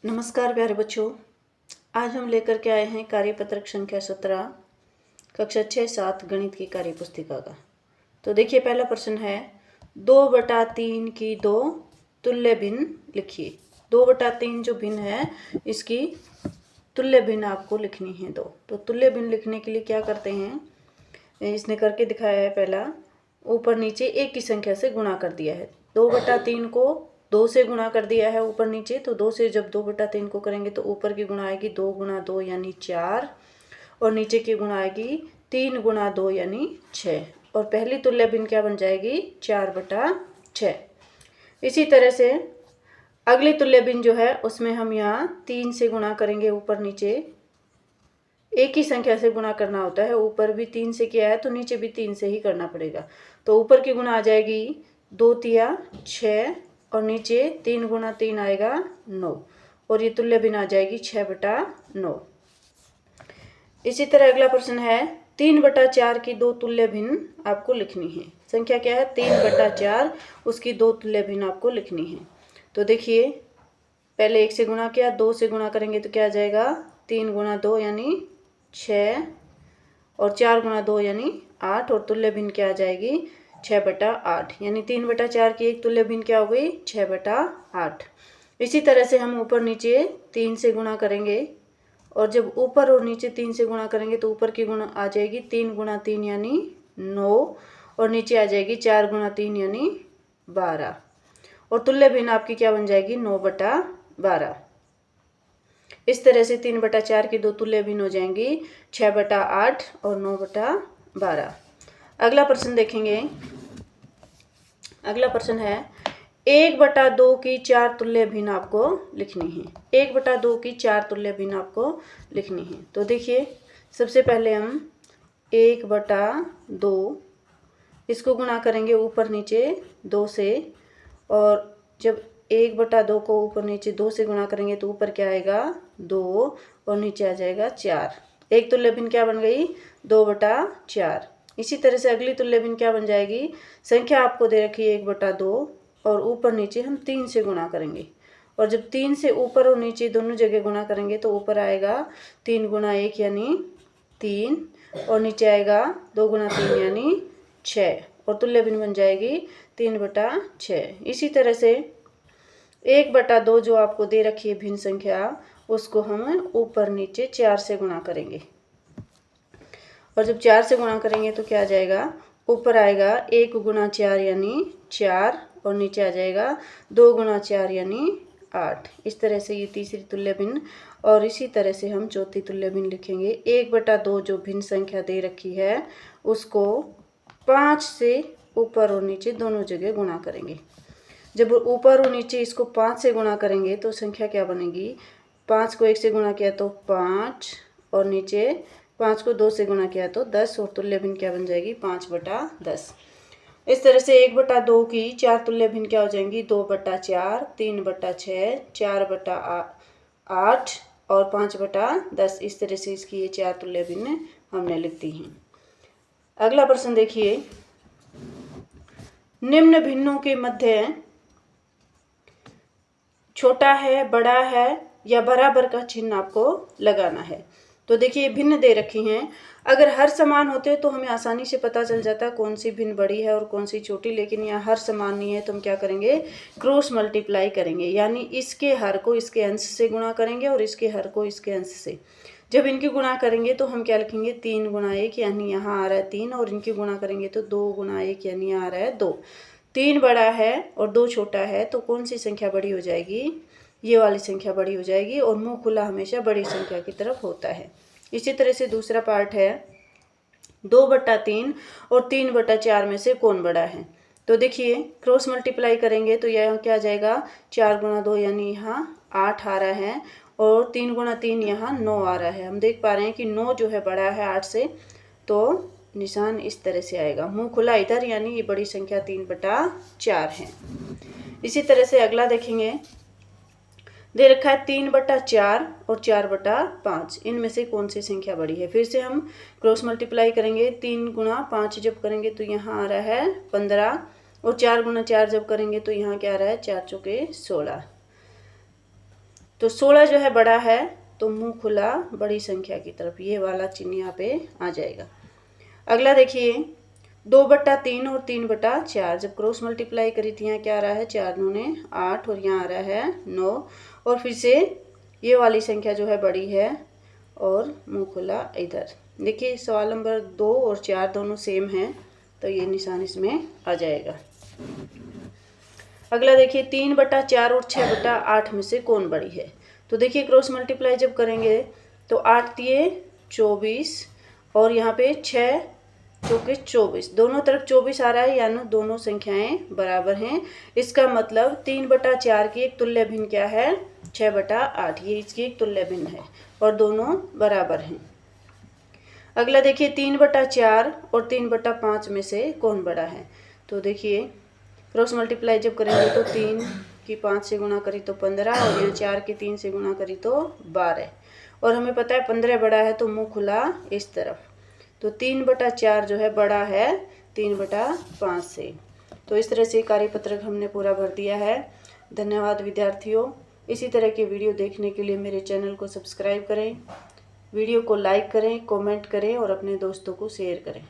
नमस्कार प्यारे बच्चों, आज हम लेकर के आए हैं कार्यपत्रक संख्या 17 कक्षा 6-7 गणित की कार्य पुस्तिका का। तो देखिए, पहला प्रश्न है 2/3 की दो तुल्य भिन्न लिखिए। 2/3 जो भिन्न है इसकी तुल्य भिन्न आपको लिखनी है दो। तो तुल्य भिन्न लिखने के लिए क्या करते हैं, इसने करके दिखाया है। पहला, ऊपर नीचे एक की संख्या से गुणा कर दिया है। 2/3 को 2 से गुणा कर दिया है ऊपर नीचे, तो 2 से जब 2/3 को करेंगे तो ऊपर की गुणा आएगी 2 गुणा 2 यानी 4, और नीचे की गुणा आएगी 3 गुणा 2 यानी 6। और पहली तुल्य भिन्न क्या बन जाएगी, 4/6। इसी तरह से अगली तुल्य भिन्न जो है उसमें हम यहाँ 3 से गुणा करेंगे ऊपर नीचे। एक ही संख्या से गुणा करना होता है, ऊपर भी 3 से किया है तो नीचे भी 3 से ही करना पड़ेगा। तो ऊपर की गुणा आ जाएगी 2 तिया 6, और नीचे 3 गुणा 3 आएगा 9, और ये तुल्य भिन्न आ जाएगी 6/9। इसी तरह अगला प्रश्न है 3/4 की दो तुल्य भिन्न आपको लिखनी है। संख्या क्या है, 3/4, उसकी दो तुल्य भिन्न आपको लिखनी है। तो देखिए, पहले 1 से गुणा किया, 2 से गुणा करेंगे तो क्या आ जाएगा, 3 गुणा 2 यानी 6, और 4 गुणा 2 यानी 8, और तुल्य भिन्न क्या आ जाएगी 6/8, यानी 3/4 की एक तुल्य भिन्न क्या हो गई 6/8। इसी तरह से हम ऊपर नीचे 3 से गुणा करेंगे, और जब ऊपर और नीचे 3 से गुणा करेंगे तो ऊपर की गुणा आ जाएगी 3 गुणा 3 यानी 9, और नीचे आ जाएगी 4 गुणा 3 यानी 12, और तुल्य भिन्न आपकी क्या बन जाएगी 9/12। इस तरह से 3/4 की दो तुल्य भिन्न हो जाएंगी 6/8 और 9/12। अगला प्रश्न देखेंगे। अगला प्रश्न है 1/2 की 4 तुल्य भिन्न आपको लिखनी है। 1/2 की 4 तुल्य भिन्न आपको लिखनी है। तो देखिए, सबसे पहले हम 1/2 इसको गुणा करेंगे ऊपर नीचे 2 से, और जब 1/2 को ऊपर नीचे 2 से गुणा करेंगे तो ऊपर क्या आएगा 2, और नीचे आ जाएगा 4। एक तुल्य भिन्न क्या बन गई 2/4। इसी तरह से अगली तुल्य भिन्न क्या बन जाएगी, संख्या आपको दे रखी है 1/2, और ऊपर नीचे हम 3 से गुणा करेंगे, और जब 3 से ऊपर और नीचे दोनों जगह गुणा करेंगे तो ऊपर आएगा 3 गुणा 1 यानी 3, और नीचे आएगा 2 गुणा 3 यानी 6, और तुल्य भिन्न बन जाएगी 3/6। इसी तरह से 1/2 जो आपको दे रखी है भिन्न संख्या, उसको हम ऊपर नीचे 4 से गुणा करेंगे, और जब 4 से गुणा करेंगे तो क्या आ जाएगा, ऊपर आएगा 1 गुणा 4 यानी 4, और नीचे आ जाएगा 2 गुणा 4 यानी 8। इस तरह से ये तीसरी तुल्य भिन्न, और इसी तरह से हम चौथी तुल्य भिन्न लिखेंगे। 1/2 जो भिन्न संख्या दे रखी है उसको 5 से ऊपर और नीचे दोनों जगह गुणा करेंगे। जब ऊपर और नीचे इसको 5 से गुणा करेंगे तो संख्या क्या बनेगी, 5 को 1 से गुणा किया तो 5, और नीचे 5 को 2 से गुणा किया तो 10, और तुल्य भिन्न क्या बन जाएगी 5/10। इस तरह से 1/2 की 4 तुल्य भिन्न क्या हो जाएंगी 2/4, 3/6, 4/8 और 5/10। इस तरह से इसकी ये 4 तुल्य भिन्न हमने लिख दी हैं। अगला प्रश्न देखिए, निम्न भिन्नों के मध्य छोटा है, बड़ा है या बराबर का चिन्ह आपको लगाना है। तो देखिए, भिन्न दे रखी हैं। अगर हर समान होते तो हमें आसानी से पता चल जाता कौन सी भिन्न बड़ी है और कौन सी छोटी, लेकिन यहाँ हर समान नहीं है तो हम क्या करेंगे, क्रॉस मल्टीप्लाई करेंगे, यानी इसके हर को इसके अंश से गुणा करेंगे और इसके हर को इसके अंश से। जब इनकी गुणा करेंगे तो हम क्या लिखेंगे 3 गुणा 1 यानी यहाँ आ रहा है 3, और इनकी गुणा करेंगे तो 2 गुणा 1 यानी आ रहा है 2। 3 बड़ा है और 2 छोटा है, तो कौन सी संख्या बड़ी हो जाएगी, ये वाली संख्या बड़ी हो जाएगी, और मुंह खुला हमेशा बड़ी संख्या की तरफ होता है। इसी तरह से दूसरा पार्ट है 2/3 और 3/4 में से कौन बड़ा है। तो देखिए, क्रॉस मल्टीप्लाई करेंगे तो यह क्या आ जाएगा 4 गुणा 2 यानी यहाँ 8 आ रहा है, और 3 गुणा 3 यहाँ 9 आ रहा है। हम देख पा रहे हैं कि 9 जो है बड़ा है 8 से, तो निशान इस तरह से आएगा, मुंह खुला इधर, यानी ये बड़ी संख्या 3/4 है। इसी तरह से अगला देखेंगे, दे रखा है 3/4 और 4/5, इनमें से कौन सी संख्या बड़ी है। फिर से हम क्रॉस मल्टीप्लाई करेंगे, 3 गुणा 5 जब करेंगे तो यहाँ आ रहा है 15, और 4 गुणा 4 जब करेंगे तो यहाँ क्या आ रहा है 4 चौके 16। तो 16 जो है बड़ा है, तो मुंह खुला बड़ी संख्या की तरफ, ये वाला चिन्ह यहाँ पे आ जाएगा। अगला देखिए 2/3 और 3/4, जब क्रॉस मल्टीप्लाई करी थी यहाँ क्या आ रहा है, 4 दूने 8 और यहाँ आ रहा है 9, और फिर से ये वाली संख्या जो है बड़ी है और मुंह खुला इधर। देखिए सवाल नंबर 2 और 4 दोनों सेम हैं, तो ये निशान इसमें आ जाएगा। अगला देखिए 3/4 और 6/8 में से कौन बड़ी है। तो देखिए क्रॉस मल्टीप्लाई जब करेंगे तो 8 दिए 24 और यहाँ पे 6 चौके 24, दोनों तरफ 24 आ रहा है, यानी दोनों संख्याएं बराबर हैं। इसका मतलब 3/4 की एक तुल्य भिन्न क्या है, 6/8, ये इसकी एक तुल्य भिन्न है और दोनों बराबर हैं। अगला देखिए 3/4 और 3/5 में से कौन बड़ा है। तो देखिए क्रॉस मल्टीप्लाई जब करेंगे तो 3 की 5 से गुणा करी तो 15 और यहाँ 4 की 3 से गुणा करी तो 12, और हमें पता है 15 बड़ा है तो मुंह खुला इस तरफ, तो 3/4 जो है बड़ा है 3/5 से। तो इस तरह से कार्यपत्रक हमने पूरा भर दिया है। धन्यवाद विद्यार्थियों। इसी तरह के वीडियो देखने के लिए मेरे चैनल को सब्सक्राइब करें, वीडियो को लाइक करें, कमेंट करें और अपने दोस्तों को शेयर करें।